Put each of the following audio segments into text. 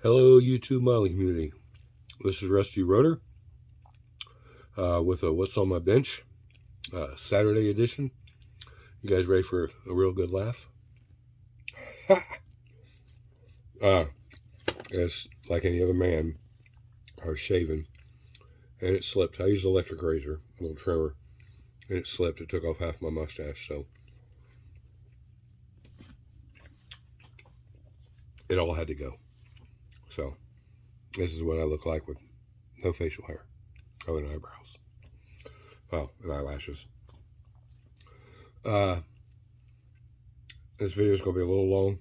Hello, YouTube modeling community. This is Rusty Rotor with a What's on My Bench Saturday edition. You guys ready for a real good laugh? As like any other man, I was shaving and it slipped. I used an electric razor, a little trimmer, and it slipped. It took off half my mustache, so it all had to go. So this is what I look like with no facial hair, other than eyebrows. Well, and eyelashes. This video is going to be a little long.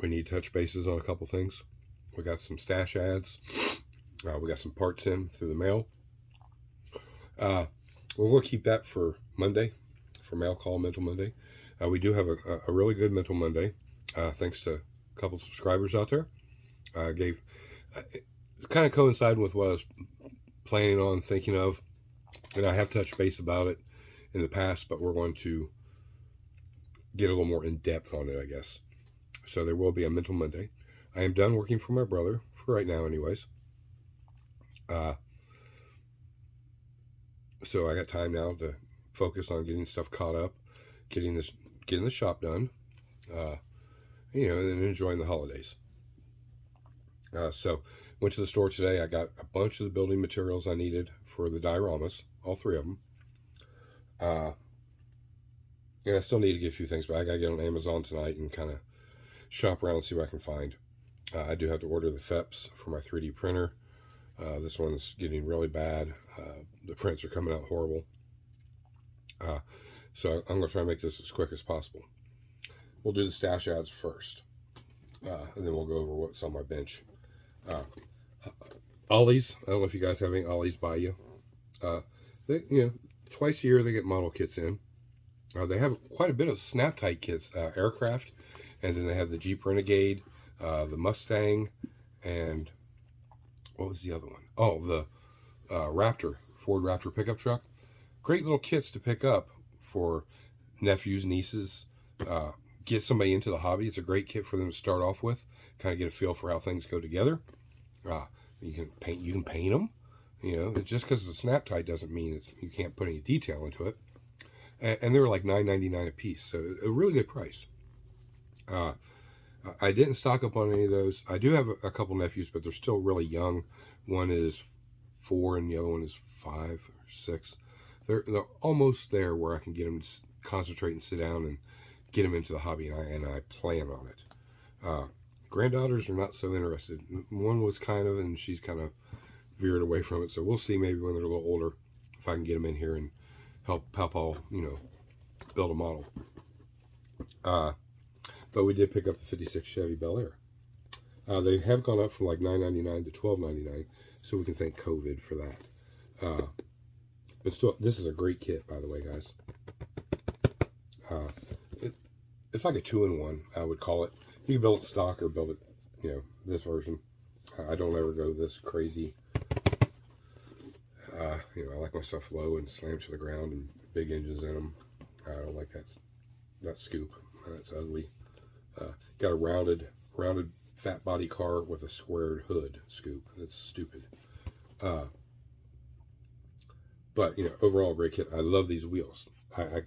We need to touch bases on a couple things. We got some stash ads. We got some parts in through the mail. We're going to keep that for Monday, for Mail Call Mental Monday. We do have a really good Mental Monday, thanks to a couple subscribers out there. It kind of coincided with what I was planning on thinking of, and I have touched base about it in the past, but we're going to get a little more in depth on it, I guess. So there will be a Mental Monday. I am done working for my brother, for right now anyways. So I got time now to focus on getting stuff caught up, getting the shop done, and then enjoying the holidays. So went to the store today. I got a bunch of the building materials I needed for the dioramas, all three of them. I still need to get a few things, but I got to get on Amazon tonight and kind of shop around and see what I can find. I do have to order the FEPs for my 3D printer. This one's getting really bad. The prints are coming out horrible. So I'm going to try to make this as quick as possible. We'll do the stash ads first, and then we'll go over what's on my bench. Ollie's. I don't know if you guys have any Ollie's by you. Twice a year they get model kits in. They have quite a bit of snap tight kits, aircraft, and then they have the Jeep Renegade, the Mustang, and what was the other one? Oh, the Raptor, Ford Raptor pickup truck. Great little kits to pick up for nephews, nieces. Get somebody into the hobby. It's a great kit for them to start off with. Kind of get a feel for how things go together. You can paint them. Just because it's a snap tight doesn't mean you can't put any detail into it. And they were like $9.99 a piece, so a really good price. I didn't stock up on any of those. I do have a couple nephews, but they're still really young. One is 4 and the other one is 5 or 6. They're almost there where I can get them to concentrate and sit down and get them into the hobby, and I plan on it. Granddaughters are not so interested. One was kind of, and she's kind of veered away from it. So we'll see maybe when they're a little older if I can get them in here and help Papa, build a model. But we did pick up the 56 Chevy Bel Air. They have gone up from like $9.99 to $12.99, so we can thank COVID for that. But still, this is a great kit, by the way, guys. It's like a 2-in-1, I would call it. You can build it stock or build it, this version. I don't ever go this crazy. I like my stuff low and slammed to the ground and big engines in them. I don't like that scoop. That's ugly. Got a rounded fat body car with a squared hood scoop. That's stupid. But overall great kit. I love these wheels. I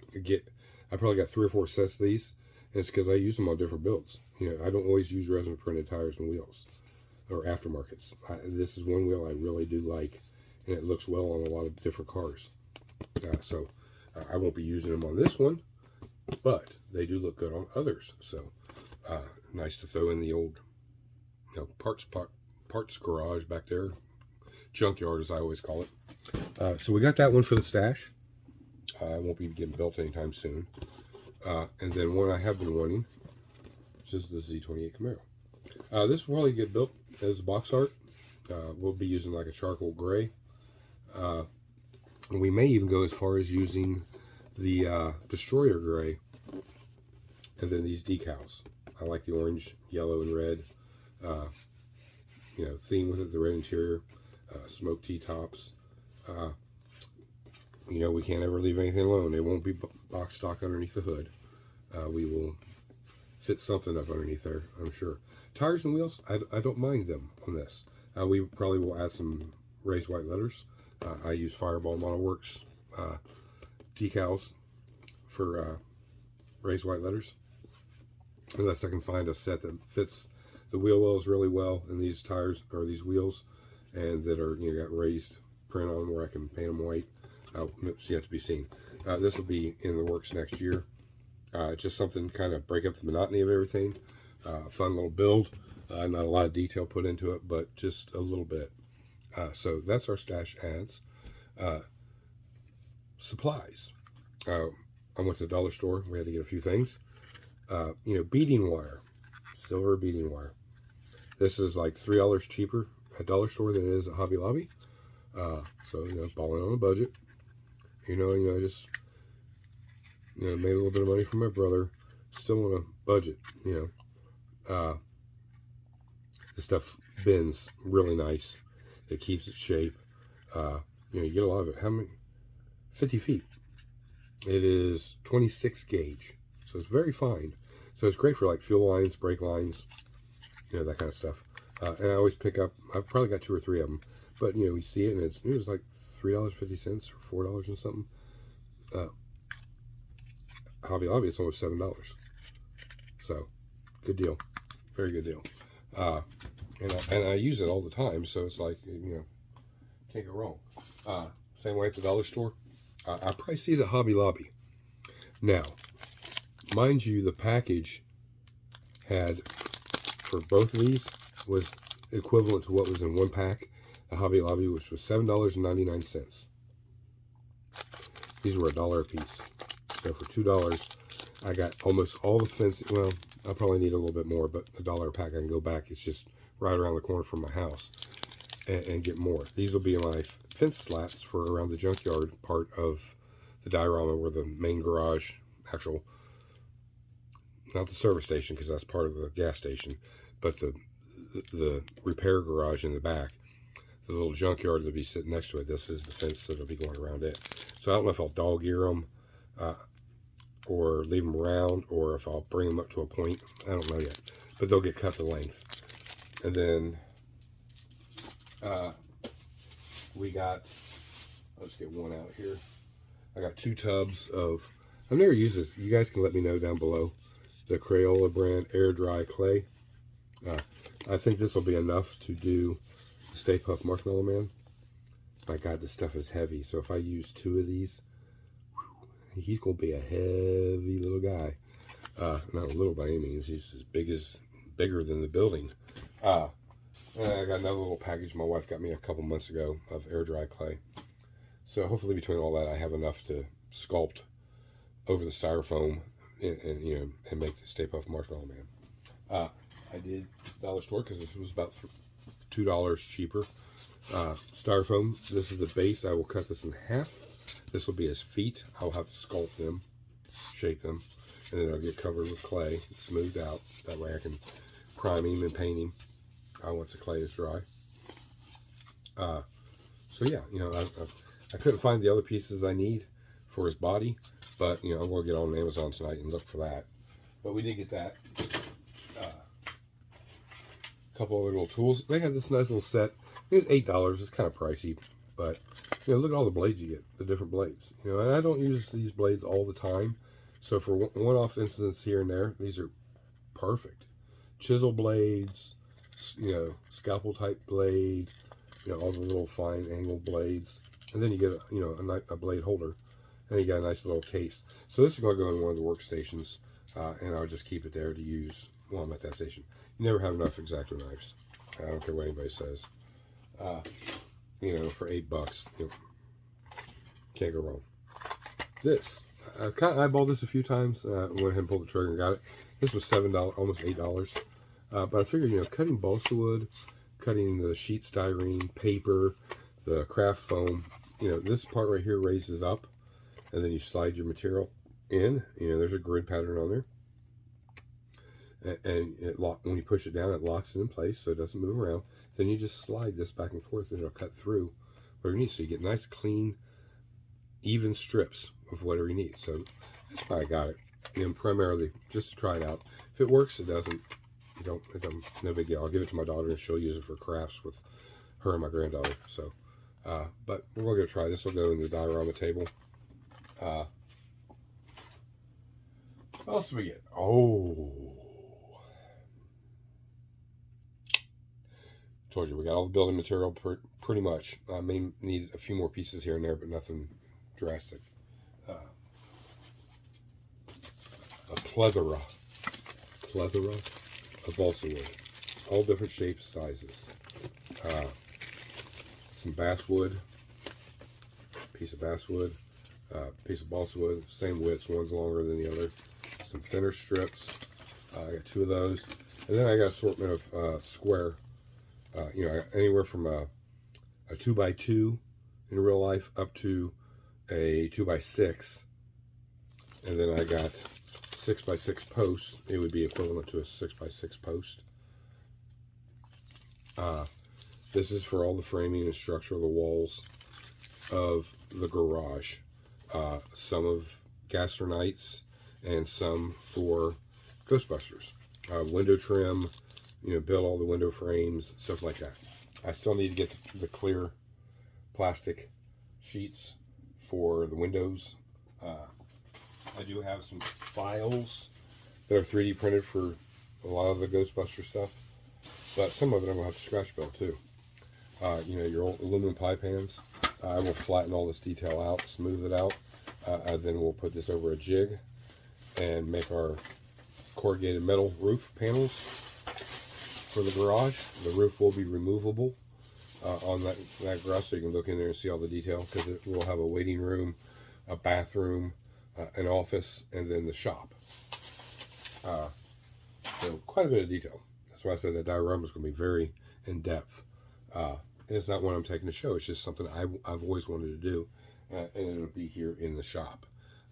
probably got 3 or 4 sets of these, and it's because I use them on different builds. I don't always use resin printed tires and wheels or aftermarkets. This is one wheel I really do like, and it looks well on a lot of different cars. So I won't be using them on this one, but they do look good on others. So nice to throw in the old parts garage back there, junkyard as I always call it. So we got that one for the stash. I won't be getting built anytime soon. And then one I have been wanting, which is the Z28 Camaro. This will probably get built as box art. We'll be using like a charcoal gray. We may even go as far as using the Destroyer gray, and then these decals. I like the orange, yellow, and red theme with it. The red interior, smoke T-tops. We can't ever leave anything alone. It won't be box stock underneath the hood. We will fit something up underneath there, I'm sure. Tires and wheels, I don't mind them on this. We probably will add some raised white letters. I use Fireball Model Works decals for raised white letters, unless I can find a set that fits the wheel wells really well in these tires or these wheels, and that are, you know, got raised print on where I can paint them white. It's yet to be seen. This will be in the works next year. Just something kind of break up the monotony of everything. Fun little build. Not a lot of detail put into it, but just a little bit. So that's our stash ads. Supplies. I went to the dollar store. We had to get a few things. You know, beading wire. Silver beading wire. This is like $3 cheaper at dollar store than it is at Hobby Lobby. So, you know, balling on a budget. You know, just, you know, made a little bit of money from my brother. Still on a budget, you know. This stuff bends really nice. It keeps its shape. You know, you get a lot of it. How many? 50 feet. It is 26 gauge. So it's very fine. So it's great for like fuel lines, brake lines, you know, that kind of stuff. And I always pick up, I've probably got 2 or 3 of them. But, you know, you see it and it was like $3.50 or $4 and something. Hobby Lobby, it's almost $7. So, good deal. Very good deal. And I use it all the time, so it's like, you know, can't go wrong. Same way at the dollar store. I price these at Hobby Lobby. Now, mind you, the package had, for both of these, was equivalent to what was in one pack at Hobby Lobby, which was $7.99. These were $1 a piece. So for $2, I got almost all the fence. Well, I probably need a little bit more, but $1 a pack, I can go back. It's just right around the corner from my house and get more. These will be my fence slats for around the junkyard part of the diorama, where the main garage, actual, not the service station because that's part of the gas station, but the repair garage in the back, the little junkyard that'll be sitting next to it. This is the fence that'll be going around it. So I don't know if I'll dog ear them or leave them around, or if I'll bring them up to a point. I don't know yet, but they'll get cut to length. And then we got, I'll just get one out here. I got 2 tubs of, I've never used this. You guys can let me know down below. The Crayola brand air dry clay. I think this will be enough to do the Stay Puft Marshmallow Man. My God, this stuff is heavy. So if I use 2 of these, he's going to be a heavy little guy. Not little by any means. He's as bigger than the building. And I got another little package my wife got me a couple months ago of air dry clay. So hopefully between all that, I have enough to sculpt over the styrofoam and you know, and make the Stay Puft Marshmallow Man. I did dollar store because this was about $2 cheaper. Styrofoam. This is the base. I will cut this in half. This will be his feet. I'll have to sculpt them, shape them, and then I'll get covered with clay, smoothed out. That way I can prime him and paint him once the clay is dry. So yeah, you know, I couldn't find the other pieces I need for his body, but you know, I'm gonna get on Amazon tonight and look for that. But we did get that. A couple other little tools. They had this nice little set. It was $8. It's kind of pricey, but you know, look at all the blades you get, the different blades. You know, and I don't use these blades all the time, so for one-off incidents here and there, these are perfect. Chisel blades, you know, scalpel type blade, you know, all the little fine angle blades, and then you get a blade holder, and you got a nice little case. So this is going to go in one of the workstations, and I'll just keep it there to use while I'm at that station. You never have enough X-Acto knives. I don't care what anybody says. You know, for $8, you know, can't go wrong. This, I kind of eyeballed this a few times. Went ahead and pulled the trigger and got it. This was $7, almost $8. But I figured, you know, cutting balsa wood, cutting the sheet styrene, paper, the craft foam, you know, this part right here raises up, and then you slide your material in. You know, there's a grid pattern on there. And when you push it down, it locks it in place so it doesn't move around. Then you just slide this back and forth and it'll cut through whatever you need. So you get nice, clean, even strips of whatever you need. So that's why I got it. primarily just to try it out. If it works, it doesn't. No big deal. I'll give it to my daughter and she'll use it for crafts with her and my granddaughter. So, but we're going to go try this. Will go in the diorama table. What else do we get? Oh, told you we got all the building material pretty much. I may need a few more pieces here and there, but nothing drastic. A plethora of balsa wood, all different shapes, sizes. Some basswood, piece of basswood, piece of balsa wood, same widths, one's longer than the other. Some thinner strips. I got 2 of those, and then I got an assortment of square. Anywhere from a 2x2 in real life up to a 2x6, and then I got 6x6 posts. It would be equivalent to a 6x6 post. This is for all the framing and structure of the walls of the garage. Some of Gaster Knights and some for Ghostbusters. Window trim, build all the window frames, stuff like that. I still need to get the clear plastic sheets for the windows. I do have some files that are 3D printed for a lot of the Ghostbuster stuff, but some of it I'm going to have to scratch build too. Your old aluminum pie pans. I will flatten all this detail out, smooth it out, and then we'll put this over a jig and make our corrugated metal roof panels for the garage. The roof will be removable on that garage, so you can look in there and see all the detail, because it will have a waiting room, a bathroom, an office, and then the shop. So quite a bit of detail. That's why I said that diorama is going to be very in-depth. And it's not one I'm taking to show. It's just something I've always wanted to do, and it'll be here in the shop.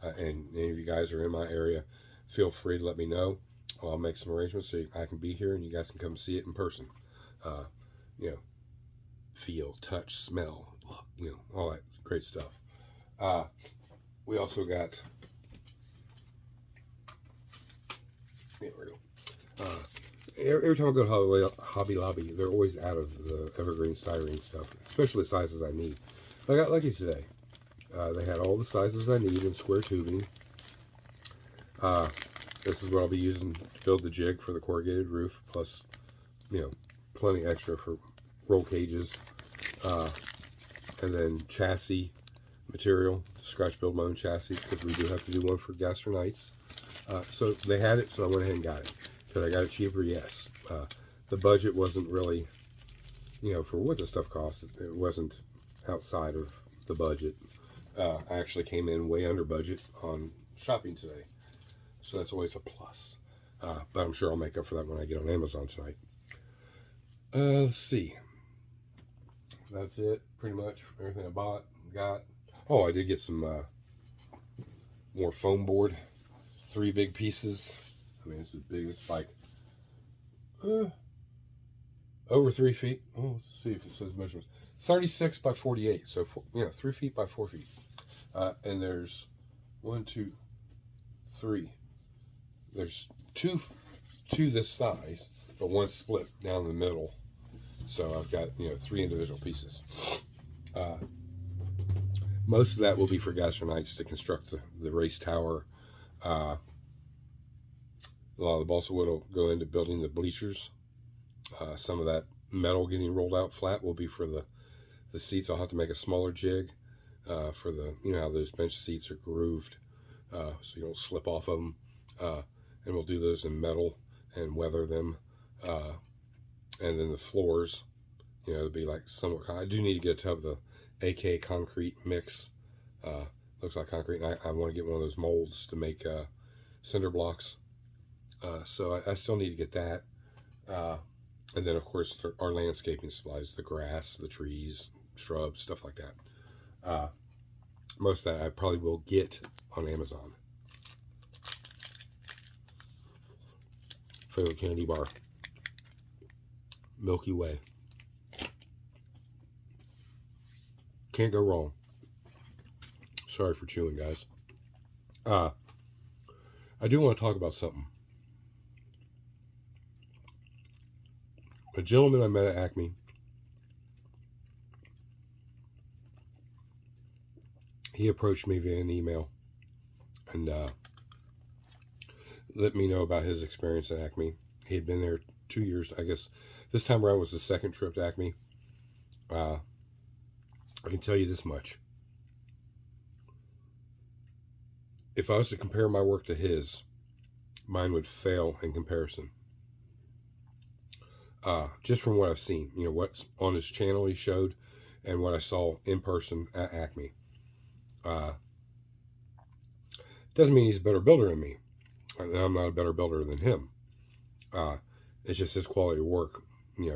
And any of you guys are in my area, feel free to let me know. I'll make some arrangements so I can be here and you guys can come see it in person. Feel, touch, smell, look, all that great stuff. We also got, there we go. Every time I go to Hobby Lobby, they're always out of the evergreen styrene stuff, especially the sizes I need. I got lucky today. They had all the sizes I need in square tubing. This is what I'll be using to build the jig for the corrugated roof, plus, plenty extra for roll cages, and then chassis material, scratch build my own chassis, because we do have to do one for Gaster Knights. So they had it, so I went ahead and got it. Could I got it cheaper? Yes. The budget wasn't really, for what the stuff cost, it wasn't outside of the budget. I actually came in way under budget on shopping today, so that's always a plus. But I'm sure I'll make up for that when I get on Amazon tonight. Let's see. That's it, pretty much. Everything I got. Oh, I did get some more foam board. 3 big pieces. I mean, it's as big as like over 3 feet. Oh, let's see if it says measurements. 36 by 48. So 3 feet by 4 feet. And there's 1, 2, 3. There's two this size, but one split down the middle. So I've got 3 individual pieces. Most of that will be for Gaster Knights to construct the race tower. A lot of the balsa wood will go into building the bleachers. Some of that metal getting rolled out flat will be for the seats. I'll have to make a smaller jig for the, how those bench seats are grooved, so you don't slip off of them. And we'll do those in metal and weather them. And then the floors, it'll be like somewhat. I do need to get a tub of the AK concrete mix. Looks like concrete, and I want to get one of those molds to make cinder blocks. So I still need to get that. And then, of course, our landscaping supplies, the grass, the trees, shrubs, stuff like that. Most of that I probably will get on Amazon. Favorite candy bar. Milky Way. Can't go wrong. Sorry for chewing, guys. I do want to talk about something. A gentleman I met at Acme, he approached me via an email and let me know about his experience at Acme. He had been there 2 years. I guess this time around was the second trip to Acme. I can tell you this much. If I was to compare my work to his, mine would fail in comparison. Just from what I've seen, what's on his channel he showed and what I saw in person at Acme. Doesn't mean he's a better builder than me. I'm not a better builder than him. It's just his quality of work,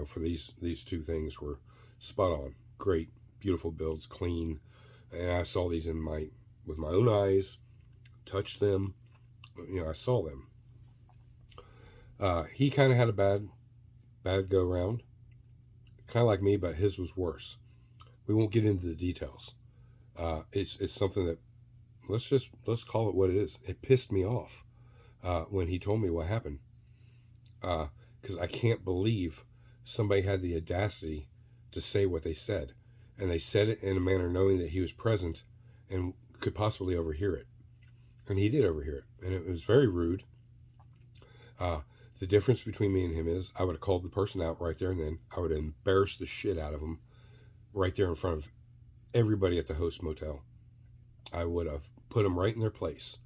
for these two things were spot on. Great, beautiful builds, clean. And I saw these with my own eyes, touched them. I saw them. He kind of had a bad go round, kind of like me, but his was worse. We won't get into the details. It's something that let's call it what it is. It pissed me off when he told me what happened, because I can't believe somebody had the audacity to say what they said, and they said it in a manner knowing that he was present and could possibly overhear it, and he did overhear it, and it was very rude. The difference between me and him is I would have called the person out right there and then. I would have embarrassed the shit out of him right there in front of everybody at the host motel. I would have put them right in their place.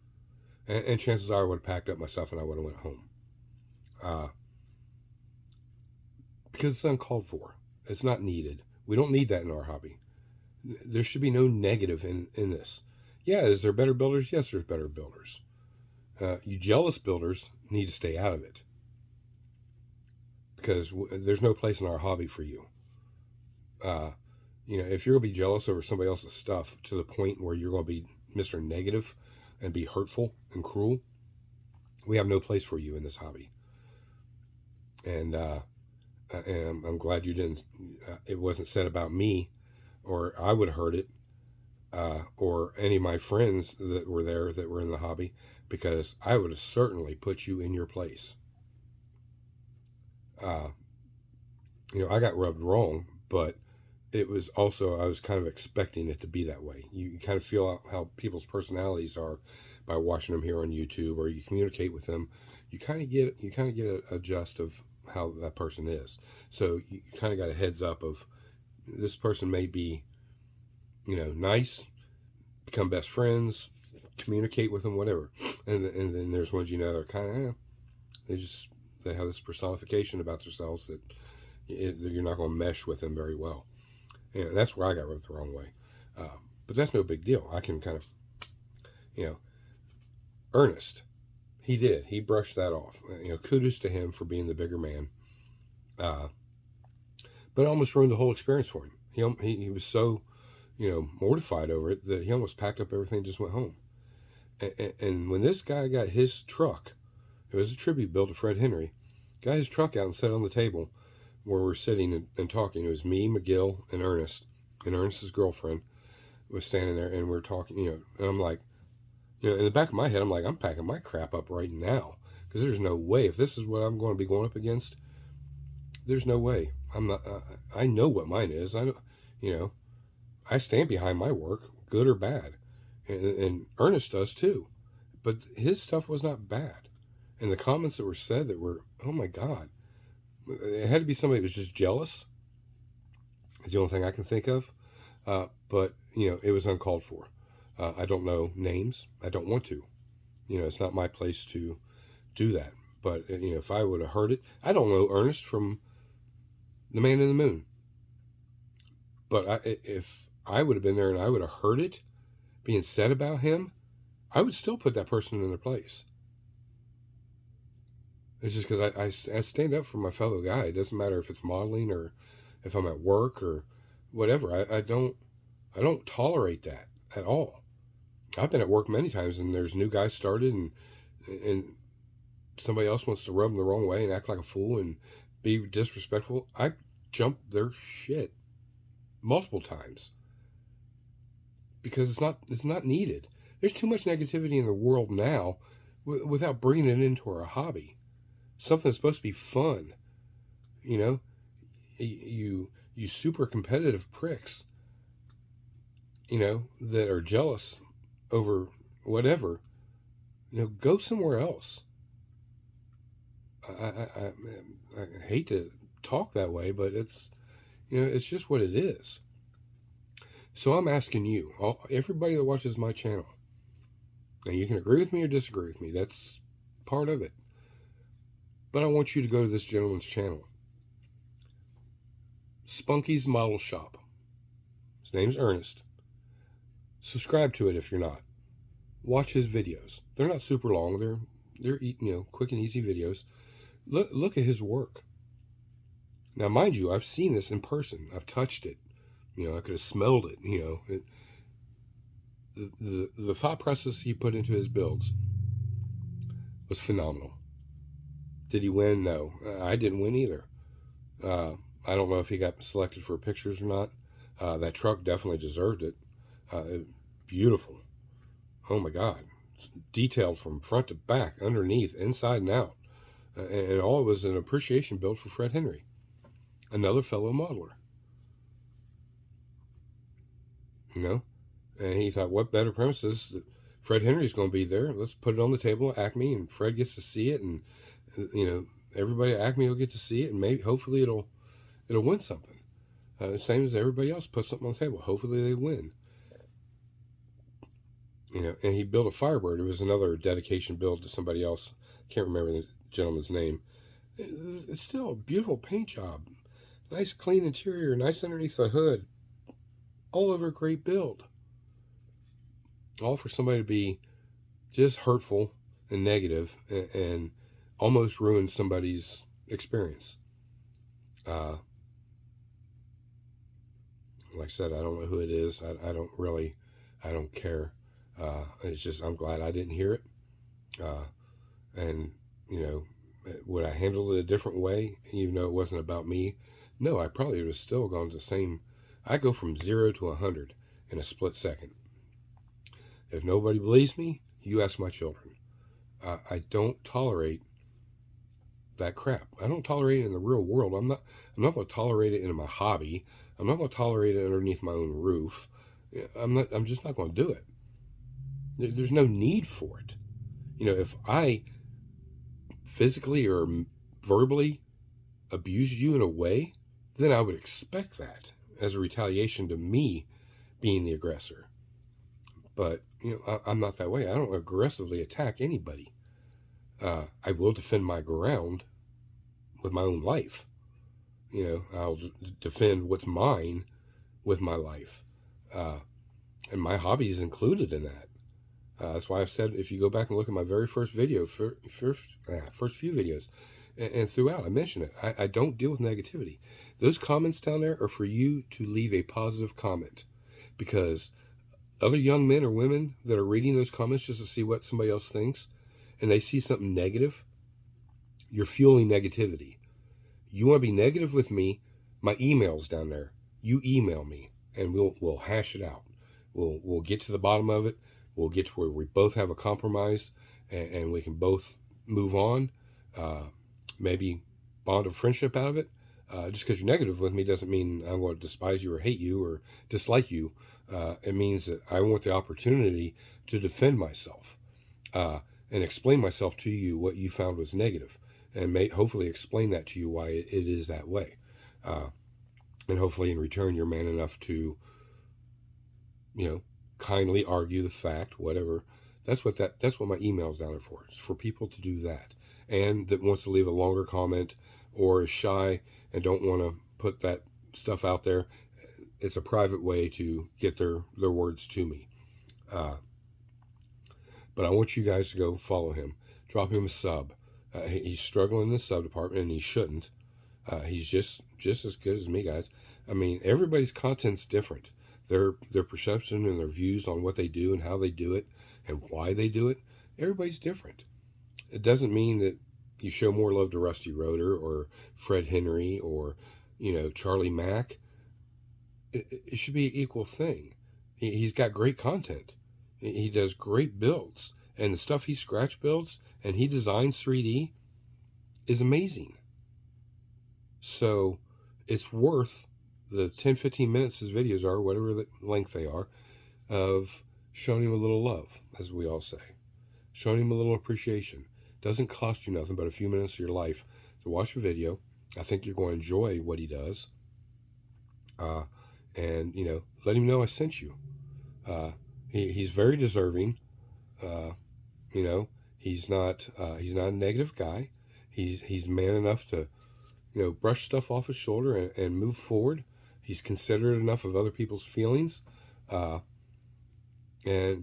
And chances are I would have packed up my stuff and I would have went home. Because it's uncalled for. It's not needed. We don't need that in our hobby. There should be no negative in this. Yeah, is there better builders? Yes, there's better builders. You jealous builders need to stay out of it. Because there's no place in our hobby for you. If you're going to be jealous over somebody else's stuff to the point where you're going to be Mr. Negative and be hurtful and cruel, we have no place for you in this hobby. And I'm glad you didn't, it wasn't said about me, or I would have heard it, or any of my friends that were there that were in the hobby, because I would have certainly put you in your place. I got rubbed wrong, but it was also, I was kind of expecting it to be that way. You kind of feel how people's personalities are by watching them here on YouTube, or you communicate with them. You kind of get a gist of how that person is. So you kind of got a heads up of this person may be, nice, become best friends, communicate with them, whatever. And then there's ones that are kind of, they have this personification about themselves that you're not going to mesh with them very well. And that's where I got rubbed the wrong way. But that's no big deal. I can kind of, Ernest, he brushed that off. Kudos to him for being the bigger man. But it almost ruined the whole experience for him. He was so, mortified over it that he almost packed up everything and just went home. And when this guy got his truck, it was a tribute built to Fred Henry, got his truck out and set on the table where we're sitting and talking. It was me, McGill, and Ernest. And Ernest's girlfriend was standing there, and we're talking, and I'm like, in the back of my head, I'm like, I'm packing my crap up right now, because there's no way, if this is what I'm going to be going up against, there's no way. I'm not, I know what mine is. I stand behind my work, good or bad. And Ernest does too. But his stuff was not bad. And the comments that were said that were, oh my God, it had to be somebody that was just jealous. It's the only thing I can think of. But, it was uncalled for. I don't know names. I don't want to. It's not my place to do that. But, if I would have heard it, I don't know Ernest from the Man in the Moon. But if I would have been there and I would have heard it being said about him, I would still put that person in their place. It's just because I stand up for my fellow guy. It doesn't matter if it's modeling or if I'm at work or whatever. I don't tolerate that at all. I've been at work many times and there's new guys started and somebody else wants to rub them the wrong way and act like a fool and be disrespectful. I jump their shit multiple times because it's not needed. There's too much negativity in the world now without bringing it into our hobby. Something that's supposed to be fun, you know. You super competitive pricks, you know, that are jealous over whatever. You know, go somewhere else. I hate to talk that way, but it's, you know, it's just what it is. So I'm asking you, everybody that watches my channel, and you can agree with me or disagree with me. That's part of it. But I want you to go to this gentleman's channel, Spunky's Model Shop. His name's Ernest. Subscribe to it if you're not. Watch his videos. They're not super long. They're you know, quick and easy videos. Look at his work. Now, mind you, I've seen this in person. I've touched it. You know, I could have smelled it. You know, the thought process he put into his builds was phenomenal. Did he win? No, I didn't win either. I don't know if he got selected for pictures or not. That truck definitely deserved it. Beautiful. Oh my God. It's detailed from front to back, underneath, inside and out. And all it was an appreciation build for Fred Henry, another fellow modeler. You know? And he thought, what better premises? Fred Henry's going to be there. Let's put it on the table at Acme, and Fred gets to see it, and, you know, everybody at Acme will get to see it, and maybe, hopefully, it'll win something. Same as everybody else puts something on the table. Hopefully, they win. You know, and he built a Firebird. It was another dedication build to somebody else. Can't remember the gentleman's name. It's still a beautiful paint job. Nice clean interior, nice underneath the hood. All over a great build. All for somebody to be just hurtful and negative and almost ruin somebody's experience. Like I said, I don't know who it is. I don't care. It's just, I'm glad I didn't hear it. And, you know, would I handle it a different way, even though it wasn't about me? No, I probably would have still gone to the same. I go from 0 to 100 in a split second. If nobody believes me, you ask my children. I don't tolerate that crap. I don't tolerate it in the real world. I'm not going to tolerate it in my hobby. I'm not going to tolerate it underneath my own roof. I'm just not going to do it. There's no need for it. You know, if I physically or verbally abused you in a way, then I would expect that as a retaliation to me being the aggressor. But, you know, I'm not that way. I don't aggressively attack anybody. I will defend my ground with my own life. You know, I'll defend what's mine with my life. And my hobby is included in that. That's why I've said, if you go back and look at my very first video, first few videos, and throughout, I mention it. I don't deal with negativity. Those comments down there are for you to leave a positive comment, because other young men or women that are reading those comments just to see what somebody else thinks, and they see something negative, you're fueling negativity. You want to be negative with me, my email's down there. You email me, and we'll hash it out. We'll get to the bottom of it. We'll get to where we both have a compromise, and we can both move on. Maybe bond a friendship out of it. Just because you're negative with me doesn't mean I'm going to despise you or hate you or dislike you. It means that I want the opportunity to defend myself and explain myself to you what you found was negative, and hopefully explain that to you why it is that way. And hopefully in return you're man enough to, you know, kindly argue the fact, whatever. That's what my email's down there for. It's for people to do that. And that wants to leave a longer comment or is shy and don't want to put that stuff out there. It's a private way to get their words to me. But I want you guys to go follow him. Drop him a sub. He's struggling in the sub department, and he shouldn't. He's just as good as me, guys. I mean, everybody's content's different. Their perception and their views on what they do and how they do it and why they do it, everybody's different. It doesn't mean that you show more love to Rusty Roeder or Fred Henry or, you know, Charlie Mack. It should be an equal thing. He's got great content. He does great builds. and the stuff he scratch builds and he designs 3D is amazing. So it's worth the 10-15 minutes his videos are, whatever the length they are, of showing him a little love, as we all say. Showing him a little appreciation. Doesn't cost you nothing but a few minutes of your life to watch a video. I think you're going to enjoy what he does. And, let him know I sent you. He's very deserving. He's not a negative guy. He's man enough to, brush stuff off his shoulder and move forward. He's considerate enough of other people's feelings. And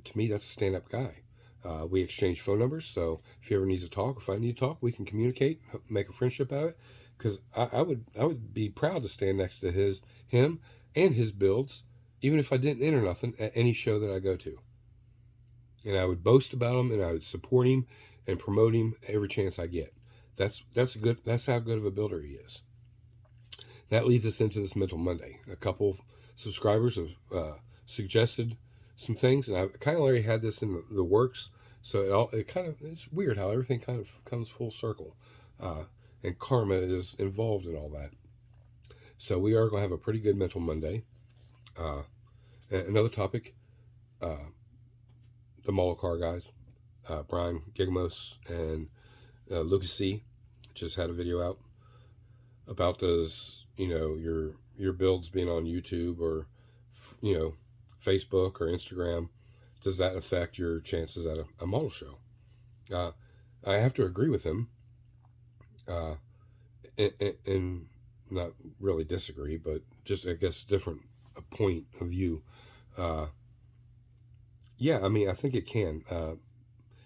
to me, that's a stand-up guy. We exchange phone numbers, so if he ever needs to talk, if I need to talk, we can communicate, make a friendship out of it. Because I would be proud to stand next to him and his builds, even if I didn't enter nothing at any show that I go to. And I would boast about him, and I would support him and promote him every chance I get. That's good. That's how good of a builder he is. That leads us into this Mental Monday. A couple of subscribers have suggested some things, and I kind of already had this in the works. So it's weird how everything kind of comes full circle, and karma is involved in all that. So we are going to have a pretty good Mental Monday. Another topic, the model car guys, Brian Gigamos and Lucas C. just had a video out about those, your builds being on YouTube or, Facebook or Instagram. Does that affect your chances at a model show? I have to agree with him, and not really disagree, but just, I guess, different point of view. Yeah, I think it can.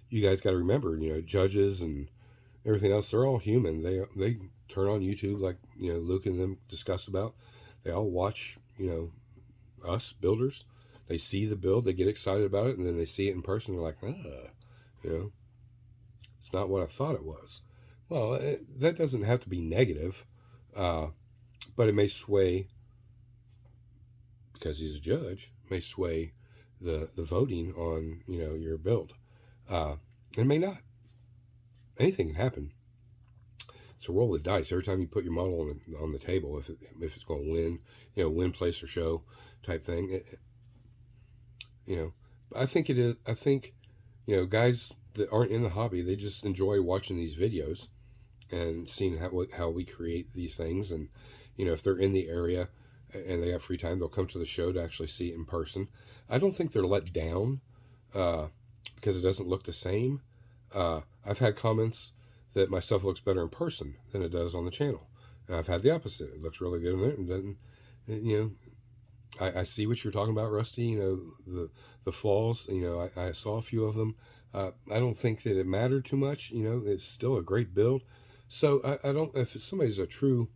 You guys got to remember, judges and everything else, they're all human. They turn on YouTube, like, Luke and them discussed about. They all watch, us builders. They see the build, they get excited about it, and then they see it in person, they're like, it's not what I thought it was. Well, that doesn't have to be negative, but it may sway, because he's a judge, may sway the voting on, your build. It may not. Anything can happen. It's a roll of dice. Every time you put your model on the table, if it's going to win, win, place, or show type thing, I think it is. I think, guys that aren't in the hobby, they just enjoy watching these videos and seeing how we create these things. And, if they're in the area and they have free time, they'll come to the show to actually see it in person. I don't think they're let down because it doesn't look the same. I've had comments that my stuff looks better in person than it does on the channel. And I've had the opposite. It looks really good in it and doesn't, I see what you're talking about, Rusty. The flaws. I saw a few of them. I don't think that it mattered too much. It's still a great build. So I don't. If somebody's a true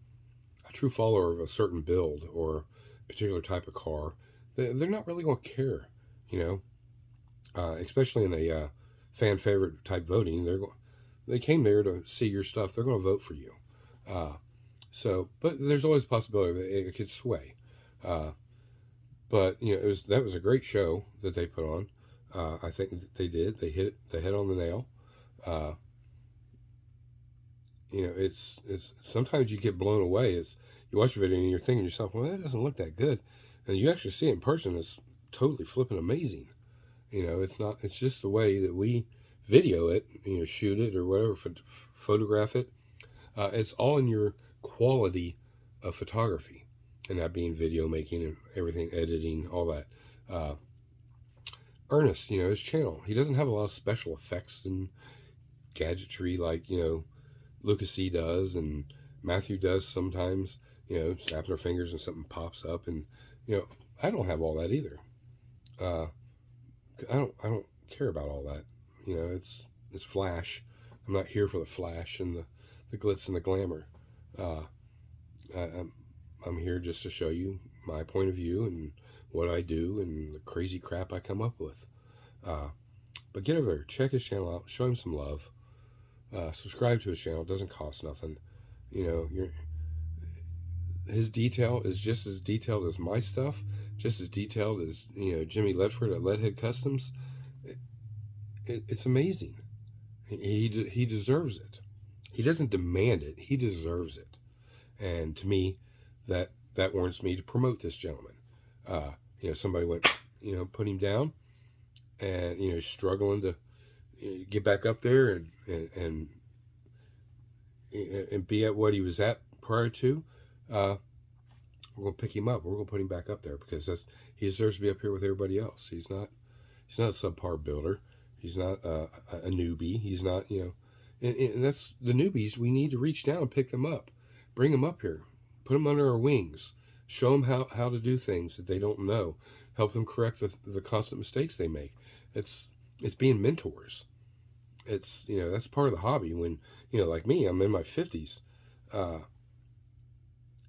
follower of a certain build or a particular type of car, they're not really going to care. Especially in a fan favorite type voting, they came there to see your stuff. They're going to vote for you. But there's always a possibility that it could sway. But that was a great show that they put on. I think they did. They hit the head on the nail. It's sometimes you get blown away. You watch a video and you're thinking to yourself, well, that doesn't look that good, and you actually see it in person. It's totally flipping amazing. It's not. It's just the way that we video it, shoot it or whatever, photograph it. It's all in your quality of photography. And that being video making and everything, editing, all that. Ernest, his channel, he doesn't have a lot of special effects and gadgetry like, Lucas C does and Matthew does sometimes, snapping their fingers and something pops up. And, I don't have all that either. I don't care about all that. It's flash. I'm not here for the flash and the glitz and the glamour. I'm here just to show you my point of view and what I do and the crazy crap I come up with. But get over there, check his channel out, show him some love. Subscribe to his channel. It doesn't cost nothing. His detail is just as detailed as my stuff, just as detailed as Jimmy Ledford at Leadhead Customs. it's amazing. He deserves it. He doesn't demand it. He deserves it. And to me, that warrants me to promote this gentleman. Somebody went, put him down, and struggling to get back up there and be at what he was at prior to. We're gonna pick him up. We're gonna put him back up there because he deserves to be up here with everybody else. He's not a subpar builder. He's not a newbie. He's not and that's the newbies. We need to reach down and pick them up, bring them up here, put them under our wings, show them how to do things that they don't know, help them correct the constant mistakes they make. It's being mentors. It's that's part of the hobby. When like me, I'm in my 50s.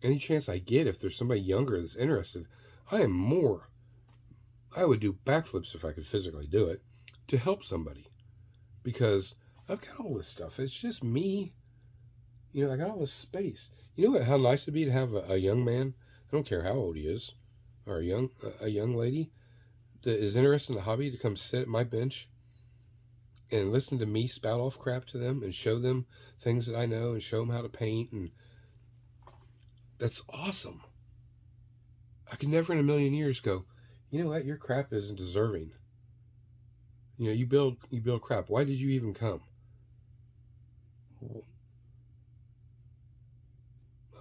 Any chance I get, if there's somebody younger that's interested, I would do backflips if I could physically do it to help somebody, because I've got all this stuff. It's just me. I got all this space. How nice it'd be to have a young man, I don't care how old he is, or a young lady that is interested in the hobby, to come sit at my bench and listen to me spout off crap to them and show them things that I know and show them how to paint. And that's awesome. I could never in a million years go, you know what, your crap isn't deserving. You build crap. Why did you even come?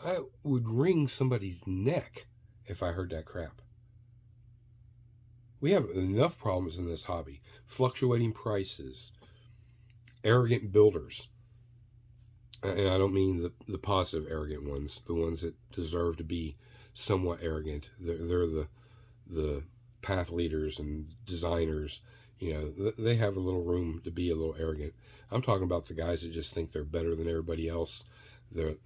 I would wring somebody's neck if I heard that crap. We have enough problems in this hobby. Fluctuating prices, arrogant builders. And I don't mean the positive arrogant ones, the ones that deserve to be somewhat arrogant. They're the path leaders and designers. They have a little room to be a little arrogant. I'm talking about the guys that just think they're better than everybody else. They're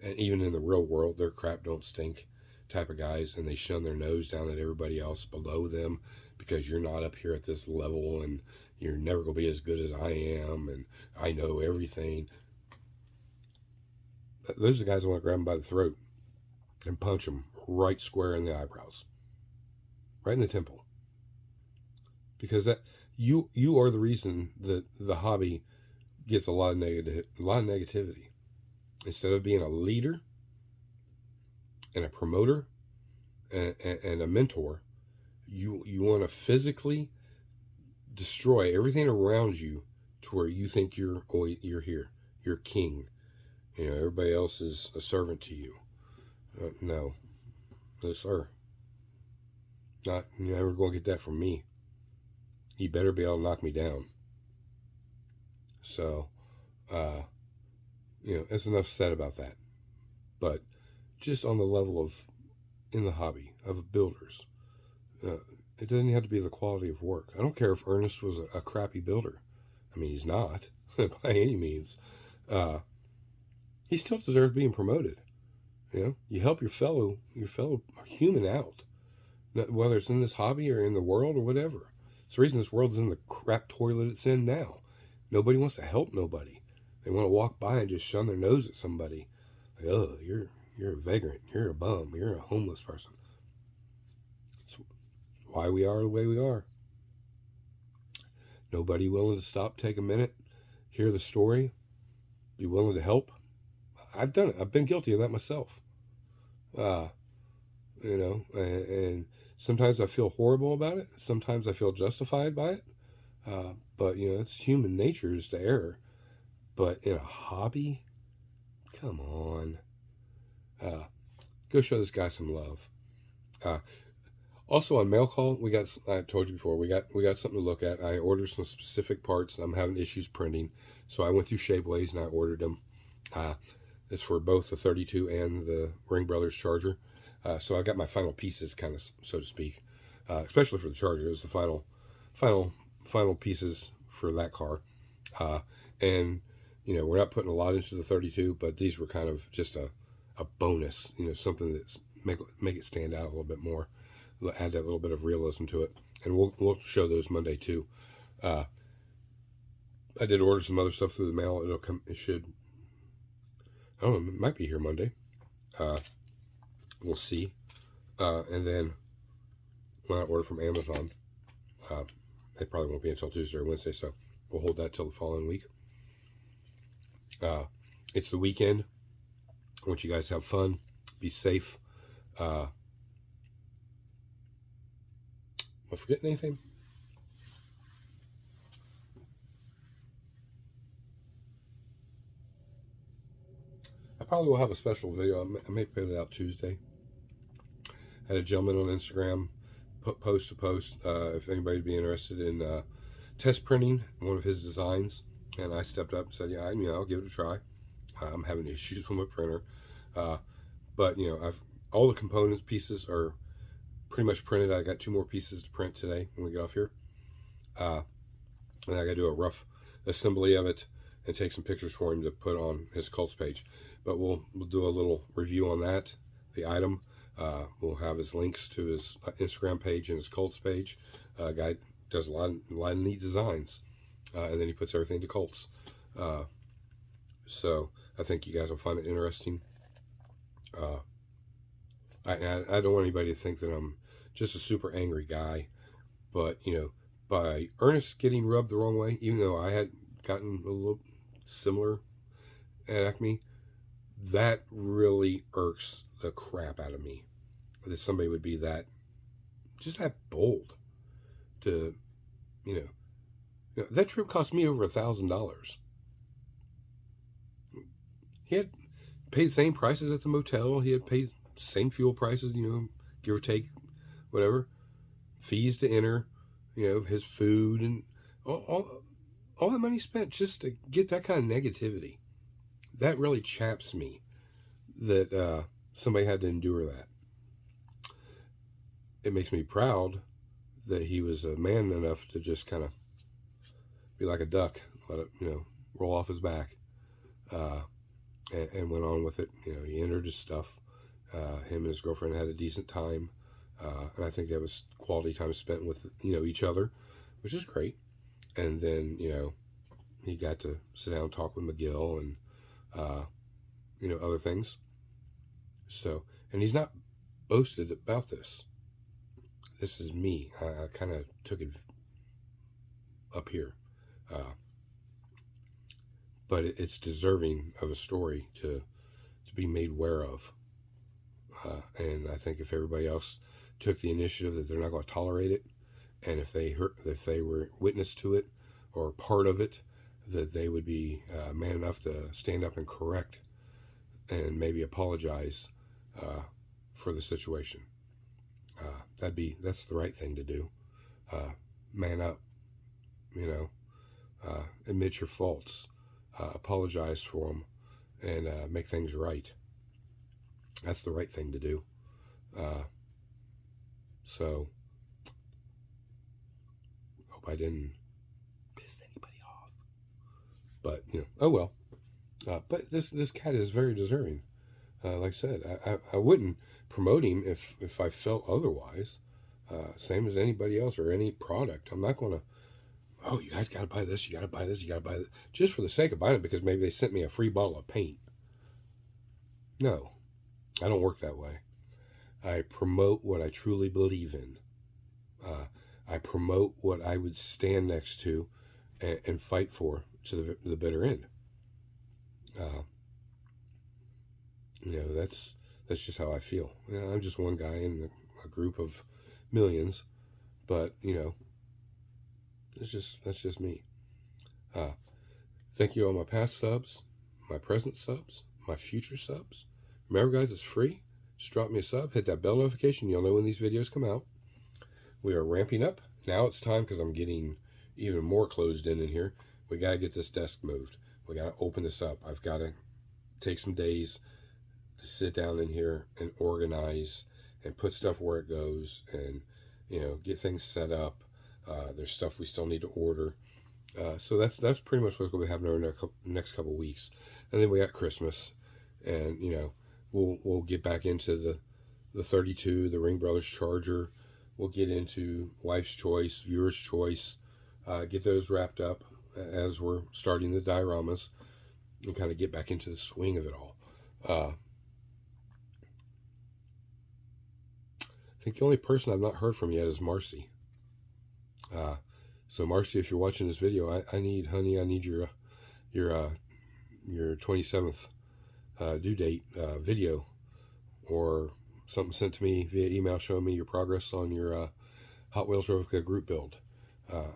and even in the real world, their crap don't stink type of guys, and they shun their nose down at everybody else below them because you're not up here at this level, and you're never going to be as good as I am, and I know everything. Those are the guys I want to grab them by the throat and punch them right square in the eyebrows, right in the temple, because that you are the reason that the hobby gets a lot of negativity. Instead of being a leader and a promoter and a mentor, you want to physically destroy everything around you to where you think you're here, you're king. Everybody else is a servant to you. No, sir. Not, you're never going to get that from me. You better be able to knock me down. So, it's enough said about that. But just on the level of, in the hobby of builders, it doesn't have to be the quality of work. I don't care if Ernest was a crappy builder. I mean, he's not by any means. He still deserves being promoted. You help your fellow human out, whether it's in this hobby or in the world or whatever. It's the reason this world is in the crap toilet it's in now. Nobody wants to help nobody. They want to walk by and just shun their nose at somebody. Like, oh, you're a vagrant. You're a bum. You're a homeless person. That's why we are the way we are. Nobody willing to stop, take a minute, hear the story, be willing to help. I've done it. I've been guilty of that myself. And sometimes I feel horrible about it. Sometimes I feel justified by it. But, it's human nature is to err. But in a hobby, come on. Go show this guy some love. Also on mail call, I told you before, we got something to look at. I ordered some specific parts. I'm having issues printing. So I went through Shapeways and I ordered them. It's for both the 32 and the Ring Brothers charger. So I got my final pieces, kind of, so to speak. Especially for the charger. It was the final pieces for that car. And we're not putting a lot into the 32, but these were kind of just a bonus, something that's make it stand out a little bit more, add that little bit of realism to it. And we'll show those Monday too. I did order some other stuff through the mail. It should, I don't know, it might be here Monday. We'll see. And then when I order from Amazon, they probably won't be until Tuesday or Wednesday, so we'll hold that till the following week. It's the weekend. I want you guys to have fun, be safe. Am I forgetting anything? I probably will have a special video. I may put it out Tuesday. I had a gentleman on Instagram post to post if anybody would be interested in test printing one of his designs, and I stepped up and said, yeah, I'll give it a try. I'm having issues with my printer, but all the components pieces are pretty much printed. I got 2 more pieces to print today when we get off here, and I got to do a rough assembly of it and take some pictures for him to put on his cults page. But we'll do a little review on that, the item. We'll have his links to his Instagram page and his cults page. Guy does a lot of neat designs, and then he puts everything to cults. So I think you guys will find it interesting. I don't want anybody to think that I'm just a super angry guy, but by Ernest getting rubbed the wrong way, even though I had gotten a little similar at Acme, that really irks the crap out of me. That somebody would be that bold to, that trip cost me over $1,000. He had paid the same prices at the motel. He had paid same fuel prices, give or take, whatever. Fees to enter, his food and all that money spent just to get that kind of negativity. That really chaps me that somebody had to endure that. It makes me proud that he was a man enough to just kind of be like a duck, let it, roll off his back, and went on with it. He entered his stuff. Him and his girlfriend had a decent time, and I think that was quality time spent with each other, which is great. And then he got to sit down and talk with McGill and other things. So, and he's not boasted about this. This is me. I kind of took it up here, but it's deserving of a story to be made aware of. And I think if everybody else took the initiative that they're not going to tolerate it, and if they were witness to it or part of it, that they would be man enough to stand up and correct and maybe apologize for the situation. That's the right thing to do. Man up, admit your faults, apologize for them, and make things right. That's the right thing to do. So, hope I didn't piss anybody off. But, oh well. But this cat is very deserving. Like I said, I wouldn't promote him if I felt otherwise. Same as anybody else or any product. I'm not going to, oh, you guys got to buy this, you got to buy this, you got to buy this, just for the sake of buying it because maybe they sent me a free bottle of paint. No, I don't work that way. I promote what I truly believe in. I promote what I would stand next to and fight for to the bitter end. That's just how I feel. I'm just one guy in a group of millions, but that's just me. Thank you all my past subs, my present subs, my future subs. Remember, guys, it's free. Just drop me a sub, hit that bell notification. You'll know when these videos come out. We are ramping up. Now it's time, because I'm getting even more closed in here. We got to get this desk moved. We got to open this up. I've got to take some days to sit down in here and organize and put stuff where it goes and, get things set up. There's stuff we still need to order. So that's pretty much what's going to be happening over the next couple of weeks. And then we got Christmas, and, we'll get back into the 32, the Ring Brothers Charger. We'll get into Wife's Choice, Viewer's Choice, get those wrapped up as we're starting the dioramas and kind of get back into the swing of it all. I think the only person I've not heard from yet is Marcy. So Marcy, if you're watching this video, I need, honey, I need your 27th due date video, or something sent to me via email showing me your progress on your Hot Wheels Replica group build.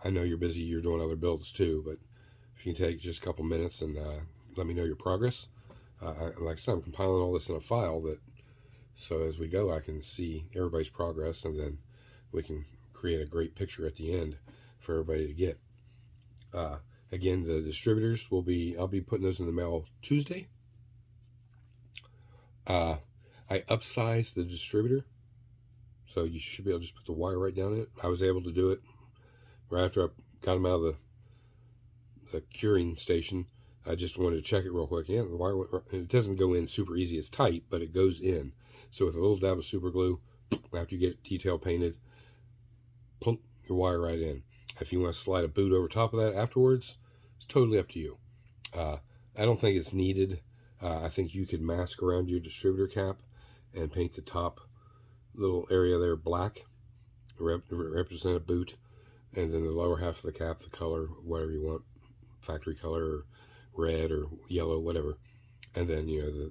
I know you're busy, you're doing other builds too, but if you can take just a couple minutes and let me know your progress. Like I said, I'm compiling all this in a file, so as we go I can see everybody's progress, and then we can create a great picture at the end for everybody to get. Again, the distributors I'll be putting those in the mail Tuesday. I upsized the distributor, so you should be able to just put the wire right down it. I was able to do it right after I got them out of the curing station. I just wanted to check it real quick. Yeah, the wire went, it doesn't go in super easy. It's tight, but it goes in. So with a little dab of super glue, after you get it detail painted, plunk your wire right in. If you want to slide a boot over top of that afterwards, it's totally up to you. I don't think it's needed. I think you could mask around your distributor cap and paint the top little area there black, represent a boot, and then the lower half of the cap, the color, whatever you want, factory color, or red or yellow, whatever. And then, you know,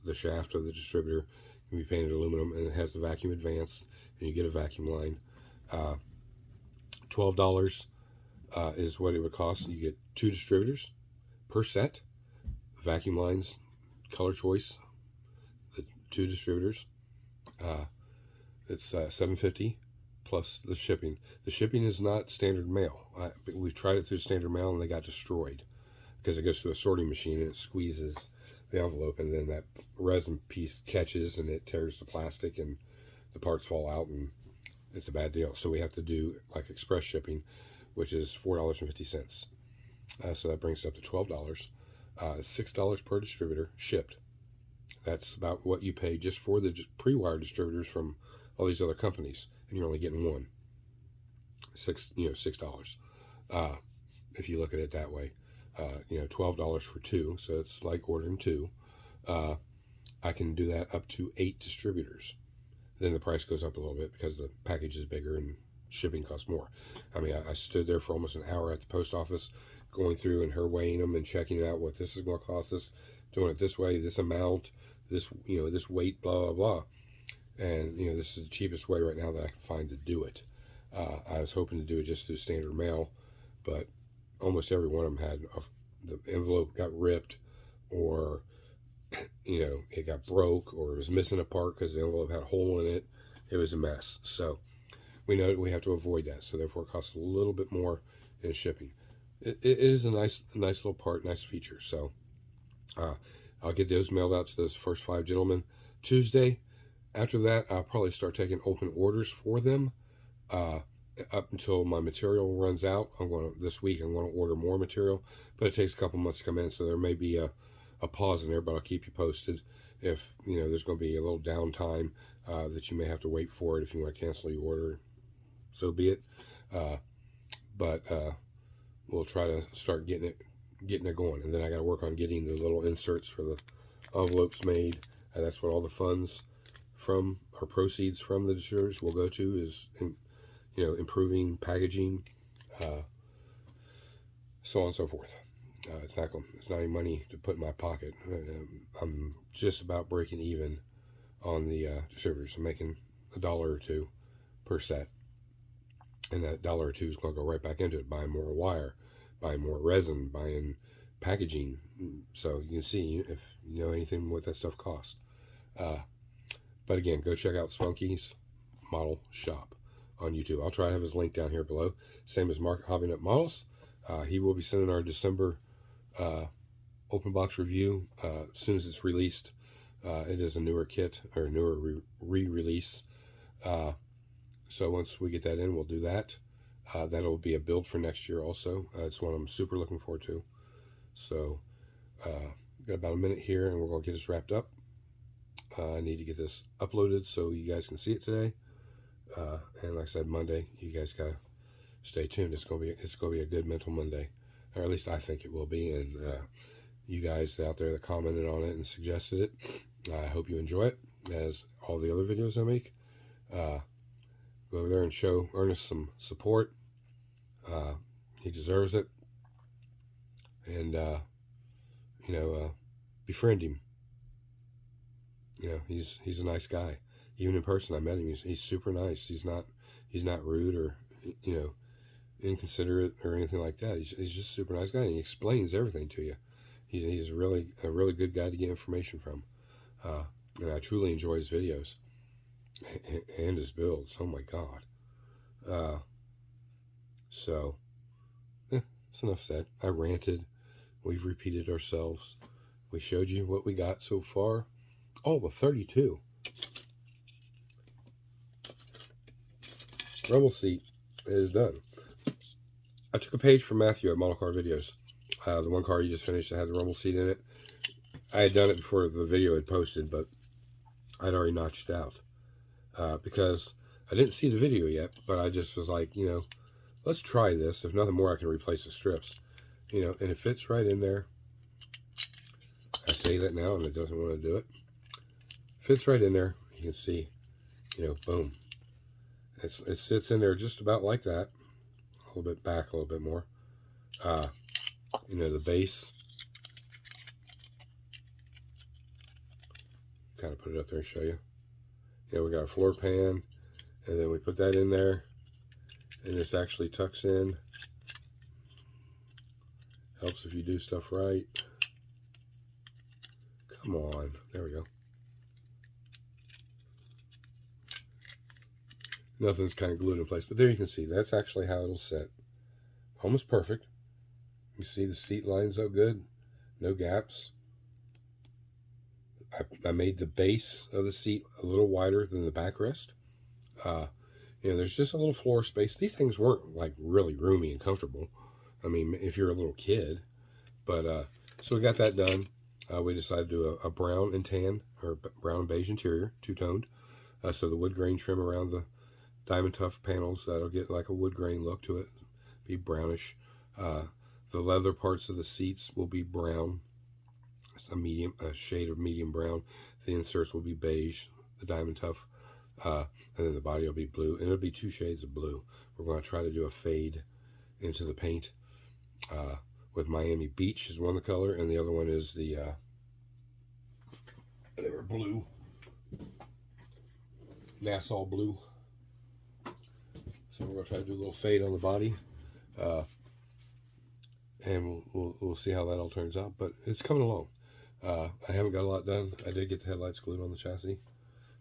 the shaft of the distributor can be painted aluminum, and it has the vacuum advance, and you get a vacuum line. $12 is what it would cost. You get 2 distributors per set, vacuum lines, color choice, the 2 distributors. It's $7.50 plus the shipping. The shipping is not standard mail. We've tried it through standard mail, and they got destroyed because it goes through a sorting machine and it squeezes the envelope, and then that resin piece catches and it tears the plastic and the parts fall out, and it's a bad deal. So we have to do like express shipping, which is $4.50. So that brings it up to $12. $6 per distributor shipped. That's about what you pay just for the pre-wire distributors from all these other companies, and you're only getting one. $6. If you look at it that way, $12 for 2, so it's like ordering 2. I can do that up to 8 distributors. Then the price goes up a little bit because the package is bigger and shipping costs more. I mean, I stood there for almost an hour at the post office, going through and her weighing them and checking out what this is going to cost us, doing it this way, this amount, this weight, blah blah blah. And this is the cheapest way right now that I can find to do it. I was hoping to do it just through standard mail, but almost every one of them had the envelope got ripped, or it got broke, or it was missing a part because the envelope had a hole in it. It was a mess. So we know that we have to avoid that. So therefore it costs a little bit more in shipping. It is a nice little part, nice feature. So I'll get those mailed out to those first 5 gentlemen Tuesday. After that, I'll probably start taking open orders for them up until my material runs out. This week I'm going to order more material, but it takes a couple months to come in, so there may be a pause in there, but I'll keep you posted. If there's going to be a little downtime that you may have to wait for it if you want to cancel your order, so be it. But we'll try to start getting it going, and then I got to work on getting the little inserts for the envelopes made. And that's what all the funds from our proceeds from the distributors will go to, is improving packaging, so on and so forth. It's not any money to put in my pocket. I'm just about breaking even on the distributors. I'm making $1 or $2 per set, and that $1 or $2 is going to go right back into it, buying more wire, buying more resin, buying packaging. So you can see if you know anything what that stuff costs. But again, go check out Spunky's Model Shop on YouTube. I'll try to have his link down here below. Same as Mark Hobby Nut Models. He will be sending our December open box review as soon as it's released. It is a newer kit, or a newer re-release. So once we get that in, we'll do that. That'll be a build for next year also. It's one I'm super looking forward to. So got about a minute here, and we're going to get this wrapped up. I need to get this uploaded so you guys can see it today. And like I said, Monday, you guys gotta stay tuned. It's gonna be a good mental Monday, or at least I think it will be. And you guys out there that commented on it and suggested it, I hope you enjoy it, as all the other videos I make. Go over there and show Ernest some support. He deserves it. And, befriend him. He's a nice guy. Even in person, I met him. He's super nice. He's not rude or, inconsiderate or anything like that. He's just a super nice guy. And he explains everything to you. He's a really good guy to get information from. And I truly enjoy his videos and his builds. Oh my God. So, that's enough said. I ranted. We've repeated ourselves. We showed you what we got so far. Oh, the 32. Rumble seat is done. I took a page from Matthew at Model Car Videos. The one car you just finished that had the rumble seat in it. I had done it before the video had posted, but I'd already notched it out. Because I didn't see the video yet, but I just was like, let's try this. If nothing more, I can replace the strips. And it fits right in there. I say that now, and it doesn't want to do it. Fits right in there. You can see, boom. It sits in there just about like that. A little bit back, a little bit more. The base. Kind of put it up there and show you. We got a floor pan, and then we put that in there, and this actually tucks in. Helps if you do stuff right. Come on. There we go. Nothing's kind of glued in place, but there you can see that's actually how it'll sit. Almost perfect. You see the seat lines up good. No gaps. I made the base of the seat a little wider than the backrest. There's just a little floor space. These things weren't like really roomy and comfortable. I mean, if you're a little kid. But, so we got that done. We decided to do a brown and tan, or brown and beige interior, two-toned. So the wood grain trim around the Diamond Tough panels, that'll get like a wood grain look to it. Be brownish. The leather parts of the seats will be brown. It's a shade of medium brown. The inserts will be beige, the Diamond Tough. And then the body will be blue. And it'll be 2 shades of blue. We're going to try to do a fade into the paint. With Miami Beach is one of the color, and the other one is the blue. Nassau blue. So we're going to try to do a little fade on the body. And we'll see how that all turns out. But it's coming along. I haven't got a lot done. I did get the headlights glued on the chassis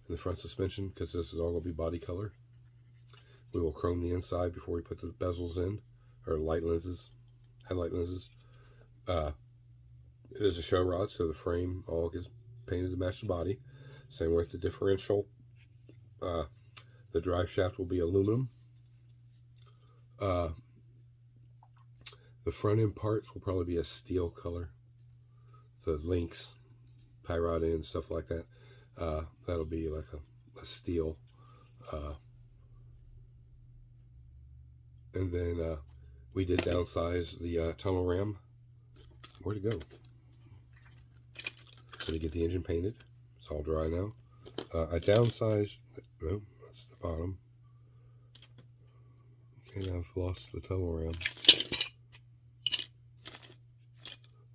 and the front suspension, because this is all going to be body color. We will chrome the inside before we put the bezels in, or headlight lenses. It is a show rod, so the frame all gets painted to match the body. Same with the differential. The drive shaft will be aluminum. The front end parts will probably be a steel color. The links, tie rod end, stuff like that. That'll be like a steel. And then we did downsize the tunnel ram. Where'd it go? To get the engine painted. It's all dry now. I downsized. No, that's the bottom. Okay, I've lost the tunnel ram.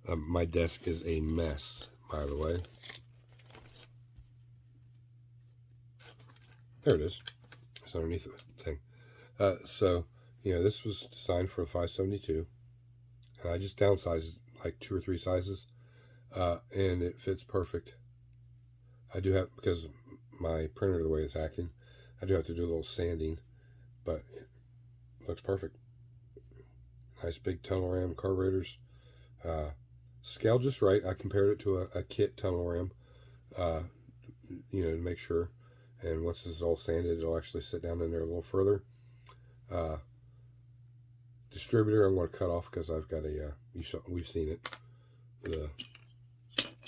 My desk is a mess, by the way. There it is. It's underneath the thing. So, this was designed for a 572. And I just downsized like 2 or 3 sizes. And it fits perfect. I do have, because my printer, the way it's acting, I do have to do a little sanding. But it looks perfect. Nice big tunnel ram carburetors. Scaled just right. I compared it to a kit tunnel ram, to make sure. And once this is all sanded, it'll actually sit down in there a little further. Distributor, I'm going to cut off because I've got we've seen it. The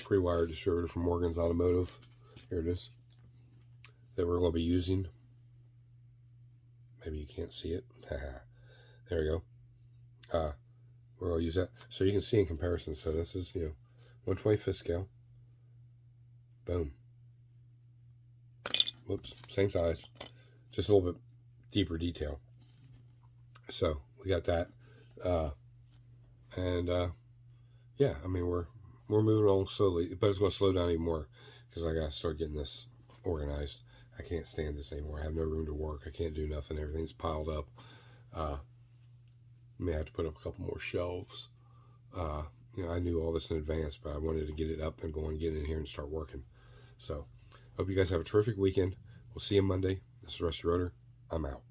pre-wired distributor from Morgan's Automotive. Here it is. That we're going to be using. Maybe you can't see it. There we go. We're going to use that. So you can see in comparison. So this is, 1/25 scale. Boom. Whoops. Same size. Just a little bit deeper detail. So we got that. Yeah, I mean, we're moving along slowly, but it's going to slow down even more because I got to start getting this organized. I can't stand this anymore. I have no room to work. I can't do nothing. Everything's piled up. May have to put up a couple more shelves. I knew all this in advance, but I wanted to get it up and go and get in here and start working. So, hope you guys have a terrific weekend. We'll see you Monday. This is Rusty Rotor. I'm out.